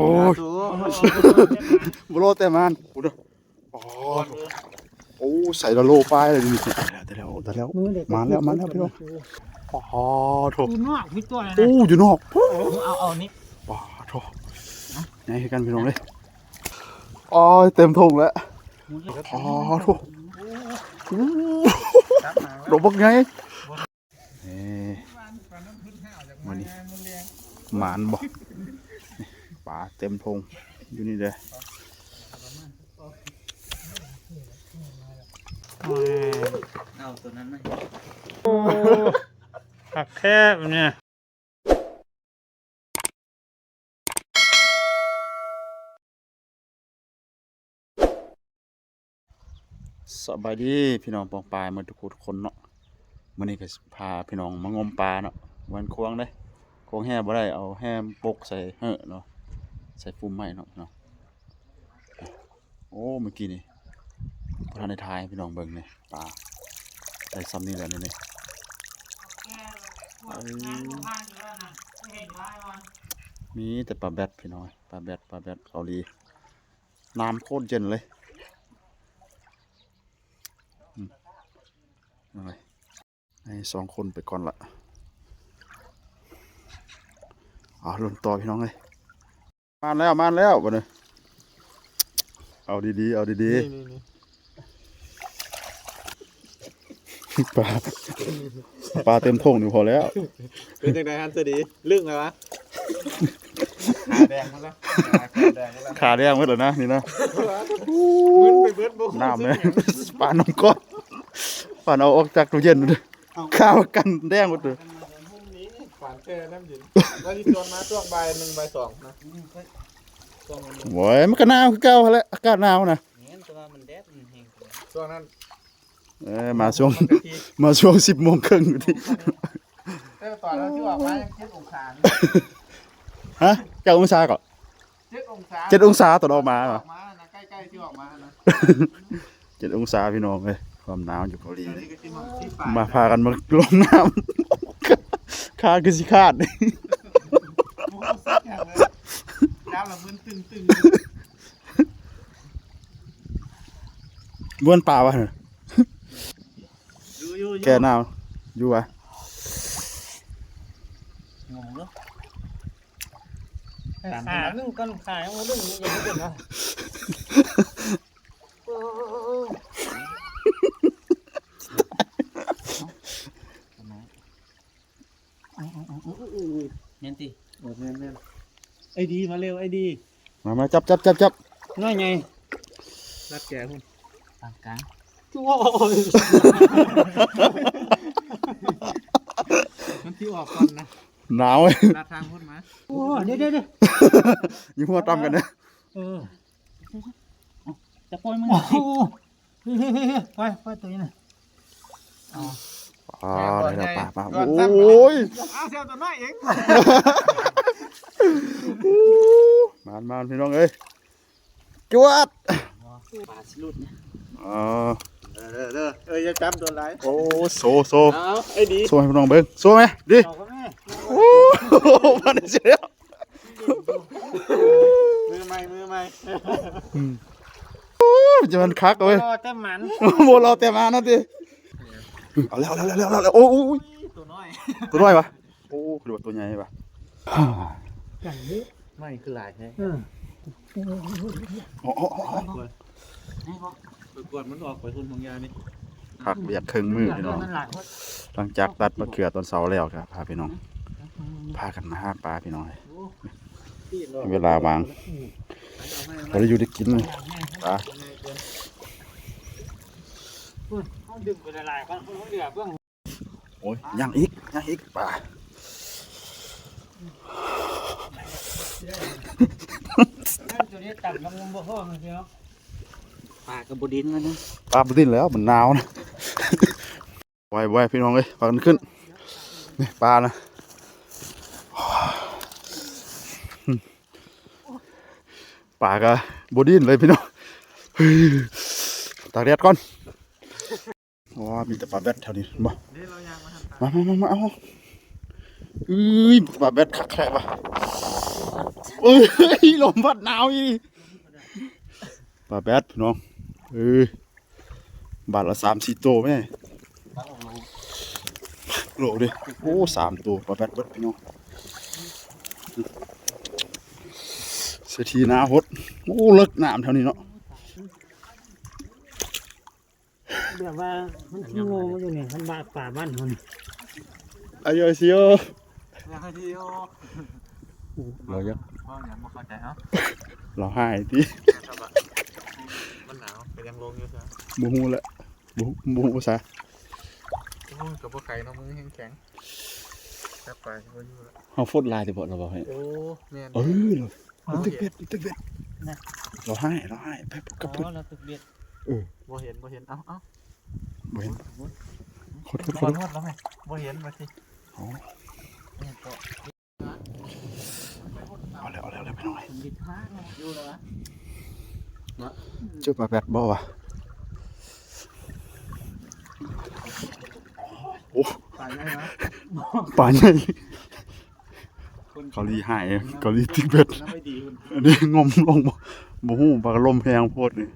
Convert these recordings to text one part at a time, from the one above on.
โอ้ยบโลแต่มันโอ้ใส่ละโลป้ายเลยดิแต่แล้วมาแล้วพี่น้องอ๋อโถอยู่นอกพี่ตัวเลยนะโอ้อยู่นอกเอานี่ว้าโถนี่ให้กันพี่น้องเลยอ๋อเต็มทงแล้วอ๋อโถดอกบักไงมันนี่หมานบ่ป่าเต็มทงอยู่นี่เลยเอาตัวนั้นไหมโอ้ผักแคบเนี่ยสบายดีพี่น้องปองปลายมาทุกคนเนาะมื้อนี้ก็พาพี่น้องมางมปลาเนาะวันควงเด้ควงแห่บ่ได้เอาแห่ปกใส่เฮ้อเนาะใส่ฟุ่มไม้เนาะพี่น้องโอ้เมื่อกี้นี่พระในทายพี่น้องเบิ่งนี่ปลาได้ซ้ำนี่แหละนี่มีแต่ปลาแบดพี่น้องปลาแบดเกาหลีน้ำโคตรเย็นเลยให้2 คนไปก่อนละลุ้นต่อพี่น้องเลยมาแล้วบ่เนี่ยเอาดีๆปลาเต็มท้องอยู่พอแล้วเป็นจังได๋ฮันจะดีลึกเลยวะขาแดงหมดแล้วขาแดงหมดแล้วนะนี่นะมึนไปเบิดบ่น้ำเลยปลาน้องก้อนปลาเอาออกจากตู้เย็นเลยข้าวกันแดงหมดเลยฝานแช่น้ำเย็นแล้วที่ชวนมาช่วงบ่าย1บ่าย2นะโว้ยมันก็หนาวคือเก่าแล้วอากาศหนาวนะช่วงนั้นมาช่วง10 โมงครึ่งอยู่ที่ตอนเราที่ออกมา7 องศาฮะ7 องศาก่อน7 องศาตอนออกมาเหรอใกล้ๆที่ออกมานะ7 องศาพี่น้องเลยความหนาวอยู่เกาหลีมาพากันมาลงน้ำขาคือสิขาดน้ำละมึนตึงบ้วนป่าวะแกหนาวอยู่วะงงเนาะขานึ่งก้อนขายังไม่ดึงยังไม่ดึงนะเน้นตีแม่นไอ้ดีมาเร็วไอ้ดีมาจับน้อยไงรัดแก่คุณปากกลางโอ้ยมันที่ออกก่อนนะหนาวเลยรัดทางพุ่นมาโอ้เดี๋ยวยิ่งหัวต่ำกันนะจะปล่อยมันปล่อยตัวนี้นะได้แล้วป่าโอ้ยเสียวตัวน้อยเองมานพี่น้องเอ้ยจวดปลาสิลุดเนี่ยจะจับตัวไรโอ้โซไอ้ดีโซให้พี่น้องเบิ้งโซไหมดิโอ้มาได้เสียมือใหม่จะมันคักเลยรอแต่มันโมเราแต่มานะดิเอาแล้วโอ้ยตัวน้อยวะโอ้คือว่าตัวใหญ่ปะอย่างนี้ไม่คือหลายใช่กดมันออกไปทุนของยานี่คักเบียดครึ่งมือพี่น้องหลังจากตัดมะเขือตอนเสาร์แล้วครับพาพี่น้องพากันมาหาปลาพี่น้องเวลาวางเราได้อยู่ได้กินเลยปลาดึงไปละลายก่อนเดือดเพื่อนโอ้ยยังอีกปลาตัวนี้ตัดลงบ่ห้องเชียวปลากระบุดินแล้วนะปลาบุดินแล้วมันหนาวนะไวพี่น้องเลยปลากันขึ้นนี่ปลานะปลากระบุดินเลยพี่น้องตากแดดก่อนว้ามีแต่ปลาแบดแถวนี้บ่มาเอาปลาแบดคักแค่ปะ เอ้ยลมพัดหนาวอีปลาแบดพี่น้องบาทละ3-4ตัวแม่โลดิโอ้3ตัวปลาแบดเบิดพี่น้องเสียทีนาฮดโอ้เลิกน้ำเท่านี้เนาะ แบบว่ามันขี้โง่อยู่นี่มันบ้าป่าบ้านคน อายุสิโอ อยากให้ที่โอ เราจะ พ่อเนี่ยมาเข้าใจเอ้า เราให้ที่ มันหนาวเป็นยังลงอยู่ใช่ไหม บูฮูละบูฮูซะ กับพวกไก่น้องมือแข็งแค่ไปก็อยู่แล้ว เฮาฟดลายแต่บ่เราบ่ให้ โอ้แม่น เราตึกเบ็ดเราให้ไปกับเพิ่น เราตึกเบียด บ่เห็นเอ้า บ่เห็นขอโทษ ขอโทษแล้วไหมบ่เห็นมาสิ เอาแล้วไปหน่อย บิดท้าอยู่แล้ววะ เจอปลาแบดบ่วะโอ้ ตายได้นะ ปลาใหญ่เกาหลีหายเกาหลีตึกเบ็ด น้ำไม่ดีคุณ อันนี้งมลงบ่ฮู้ปลาลมแพงโพดนี่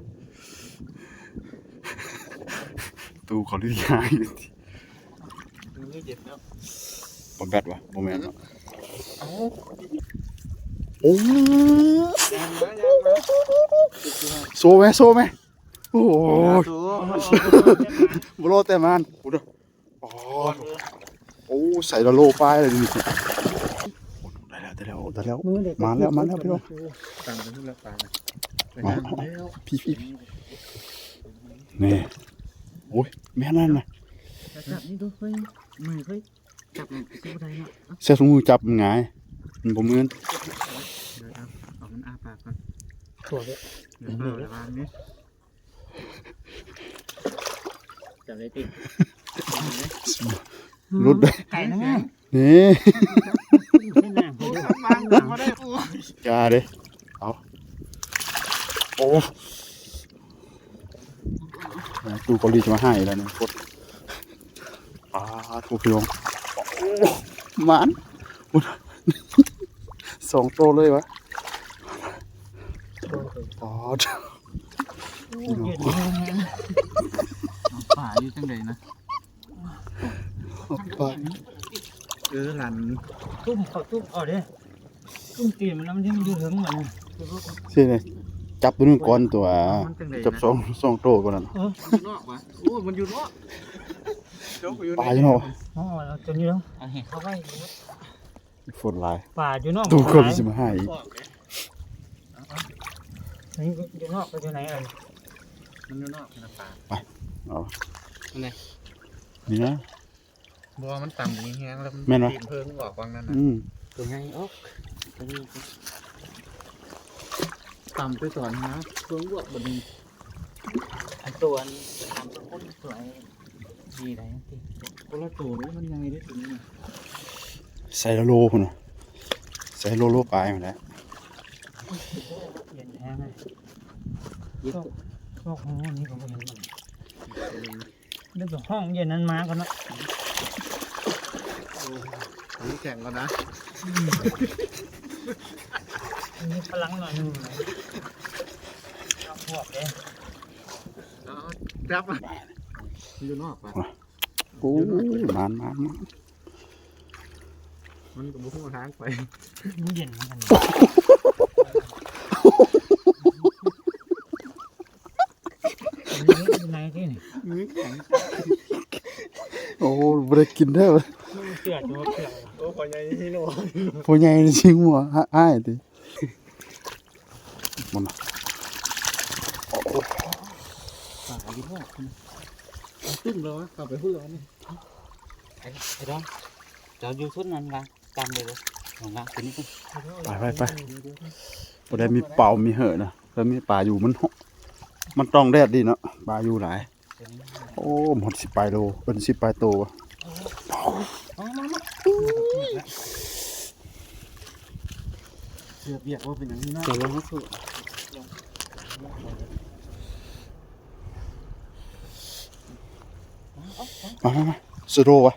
ตูเกาหลีหาย มือเจ็บแล้ว ปลาแบดวะบ่แม่นเนาะ เอ้า โอ้ ยังมา โซไหมโอ้ยบ่โลแต่มันโอ้เด้ออ๋อโอ้ใส่ละโลปลายเลยนี่ได้แล้วมาแล้วพี่น้อง ต่างกันทุกแล้วตายไป อ๋อ นั่งแล้ว พี่นี่โอ้ยแม่นั่นน่ะ จับนี่ดูเฮ้ยมือเฮ้ยจับมันซื้อได้เนาะ เสียถุงมือจับมันหงายมันบ่เหมือน เอามันอ้าปากก่อน ถั่วเลย เดี๋ยวเอาระวังนี่ จับได้ติด รุดได้ ไก่นะ นี่ ไม่น่าเฮ้ย มาได้ปู อย่าเด้เอาโอ้ตูเกาหลีจะมาให้แล้วนี่กดถูกพี่น้องโอ้หมาน2 โตเลยวะอ๋อ เย็น ป่าอยู่จังใดนะ ไป หลัน ตุ้มเขาตุ้มเอาเด้ตุ้มตีมันแล้วมันยังอยู่ถึงเหมือน สิเลยจับตัวนึงก่อนตัวจับสองโตก่อนนั่น มันอยู่นอกวะโอ้มันอยู่นอก ปลาอยู่เนาะ อ๋อเราจะนี่แล้วเอาเห็นเข้าไป ฝนลาย ป่าอยู่นอก ตูเกาหลีจะมาให้อีก นี่อยู่นอกไปอยู่ไหนอ่ะ มันอยู่นอกนะป่า เอา ไหน นี่นะ บัวมันต่ำอย่างเงี้ยแล้ว แม่นวะ เพิ่งออกวังนั้นนะ ตัวไงอ๊อกตัวนี้ ต่ำไปสอนนะ ตัวบวกบนนี้อันตัวนี้ทำตัวคนสวยดีไรที คนละตัวเลยมันยังไงได้ถึงนี่ ใส่ละโลพุ่นน่ะใส่โลปลายมาแล้ว เย็นแท้เลยพวกห้องนี้ผมเห็นมันเรื่องห้องเย็นนั้นมากันเนาะ นี่แข่งกันนะ มีพลังหน่อยนึงพวกเด้ จับอ่ะอยู่นอกป่ะ โอ้มัน มันกับบุ้งทางไป มันเย็นเหมือนกันนี่ไหนที่นี่ มือแข็ง โอ้บ่ได้กินได้อ เสือตัวเสือ โอ้พอใหญ่ที่โน่ ผู้ใหญ่จริงหัวอ้ายติมันน่ะ ป่าดีพวก ตึ้งแล้วกลับไปพูดแล้วนี่ ไอ้ดองจะอยู่ชุดนั้นกันตามเลยของงานตัวนี้กัน ไปบ่ได้มีเป่ามีเหอะนะแล้วมีปลาอยู่มันต้องแดดดีเนาะปลาอยู่หลายโอ้หมด10 ปลายโลเป็น10 ปลายโตวะ เสือเบียกว่าเป็นอย่างนี้นะ จะลงสุด มาสโดวะ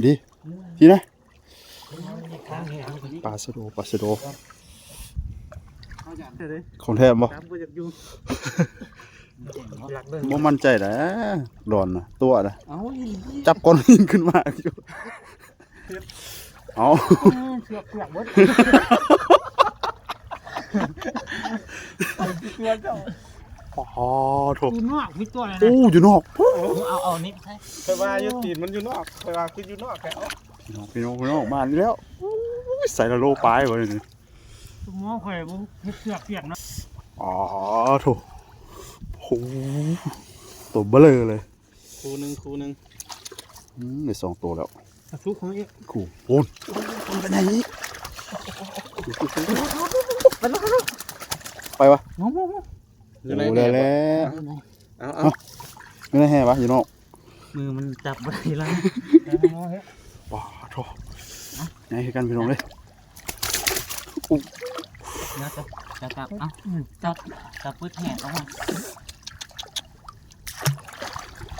ดีนะ ข้างนี้ ปลาสโด เขาอยากเลย ของแท้บ่ ตามก็อยากอยู่อยากเดิน บ่มั่นใจนะดอนน่ะตัวน่ะ เอาอีก จับก้อนหินขึ้นมาอยู่เอา เสือกเสือกหมดเสือกเจ้า อ๋อโถ อยู่นอกมีตัวอะไรนะ โอ้อยู่นอก เอานี่ใช่ เคยว่าอยู่ตีนมันอยู่นอกเคยว่าคืออยู่นอกแค่เอา พี่น้องมาแล้วใส่ละโลปลายไว้นี่ ตัวมองข่อยบุเสือกเปียกเนาะ อ๋อโถโหตัวเบลอเลย ครูหนึ่ง ได้สองตัวแล้ว ทุกของอีก ขู่โอนไปไหนไปวะ มอง โอ้ได้แล้ว เอา ไม่ได้แห่ปะอยู่นอก มือมันจับไว้แล้ว ว้าโถไงให้กันพี่น้องเลย นะจับอ่ะจับปื้ดแหกออกมา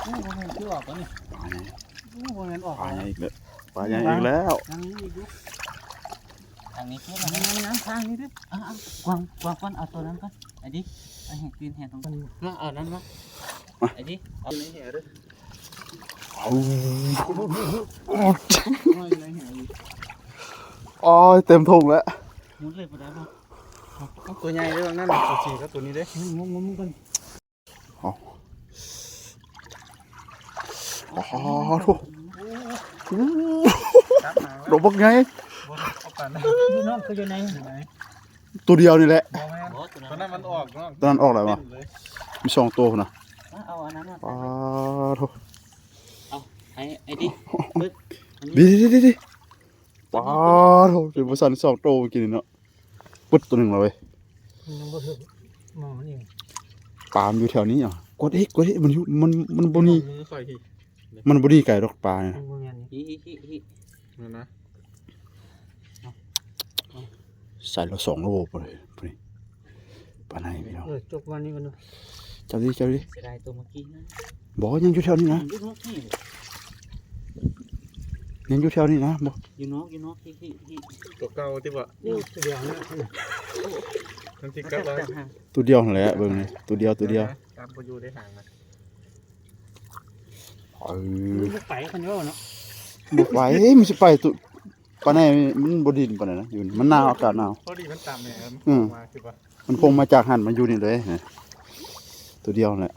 โอ้โหมันชื่อออกแล้วนี่ ปลาใหญ่ โอ้โหมันออก ปลา แล้ว ใหญ่อีกแล้วปลาใหญ่อีกแล้ว ทางนี้อีกดูทางนี้เพื่อนน้ำทางนี้ดิกวางก้อนเอาตัวนั้นก่อนไอ้ดิไอ้แหกตีนแหกตรงนี้มาเอานั้นมาไอ้ดิเอาในแหกด้วย เอา ไม่ในแหก อ๋อเต็มถุงแล้ว มุดเลยปะได้ปะ ตัวใหญ่ด้วยนั่นตัวสี่ก็ตัวนี้เด้ งมกัน อ๋อโถ จับหาง โดนบักไง บนเอากัน อยู่นอกคืออยู่ใน ตัวเดียวนี่แหละ บ่แม่นตัวนั้นมันออกเนาะ ตอนนั้นออกอะไรวะมีสองตัวนะ เอาอันนั้น อ๋อโถ ไอ้ดิปึ๊ด ดีป้าโถเป็นภาษาสองตัวเมื่อกินเนาะปึ๊ดตัวหนึ่งเลย มันก็ถึงมองนี่ ปลามันอยู่แถวนี้อ่ะกดอีกมันอยู่มันบนี่ มือข่อยที มันบนี่ไก่ดอกปลาเนี่ย มันเงี้ยนี่ฮิ นั่นนะ ใส่ละ2 โลไปเลยนี่ปลาไหนพี่น้อง จบวันนี้กันดู เจ้าดิ เสียดายตัวเมื่อกี้นะ บอกยังอยู่แถวนี้นะ อยู่นอกที่ ยังอยู่แถวนี้นะบอก อยู่นอกฮิ ตัวเก่าที่บ่ นี่เดียวนะ ทั้งที่กลับแล้ว ตัวเดียวนั่นแหละเบิ่งนี่ตัวเดียว ตามไปอยู่ได้ห่างนะ มันไปคนเดียวเนาะ บ่ไปมันสิไปตัวปลาไหนมันบ่ดินปานนั้นนะอยู่นี่มันหนาวอากาศหนาว พอดีมันต่ำเนี่ยมาคือว่า มันคงมาจากหันมาอยู่นี่เลยนะตัวเดียวนั่นแหละ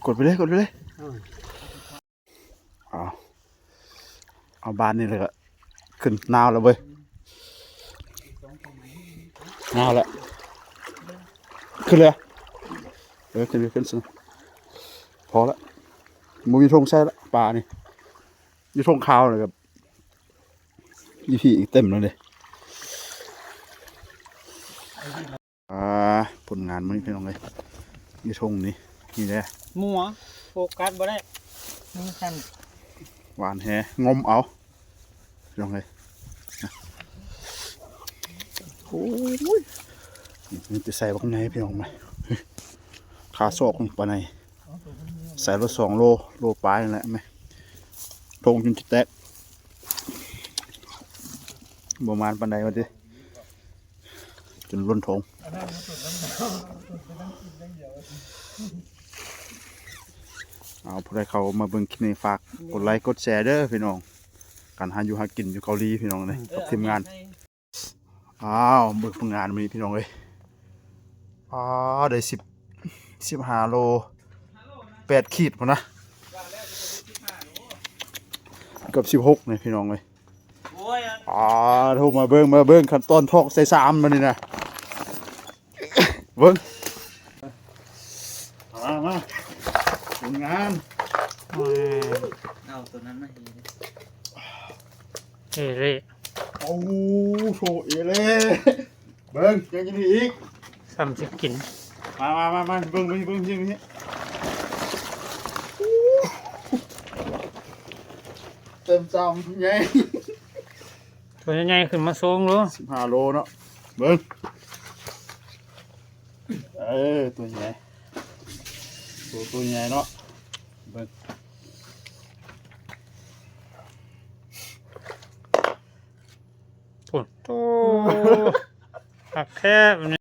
กดไปเลยเอาบานนี่เลยก็ขึ้นหนาวแล้วเว้ยหนาวแล้วขึ้นเลยขึ้นสิพอละมูมีธงใส่ละปลานี่อยู่ธงขาวเลยครับยี่พี่อีกเต็มเลยผลงานมันนี่เป็นยังไงอยู่ธงนี่แหละ มัวโฟกัสบ่ได้นี่กัน หวานแหงมเอาเป็นยังไงโอ้ยนี่จะใส่บักไงพี่น้องไหมขาซอกปลาไหนใส่ละ2 โลปลายนั่นแหละไหมทงจนจะแตกประมาณปานใดวะดิจนล้นทงเอาผู้ใดเขามาเบิ่งคลิปนี้ฝากกดไลค์กดแชร์เด้อพี่น้องการหาอยู่หากินอยู่เกาหลีพี่น้องเลยกับทีมงานอ้าวเบิ่งผลงานมีพี่น้องเลยได้15 โล 8 ขีดพอนะกับ16เนี่ยพี่น้องเลยโทรมาเบิ่งขั้นตอนทอกใส่3มานี่นะเบิ่งมาผลงาน เอาตัวนั้นมาเร่ โอ้โถเอเล่เบิ่งยังกินอีก ซ้ำจะกิน มาเบิ่งยิงนี่เต็มจำไง ตัวใหญ่ขึ้นมาสูงรู้ 15 โลเนาะเบิ่งตัวใหญ่ตัวใหญ่เนาะเบิ่ง โอ้หักแคบ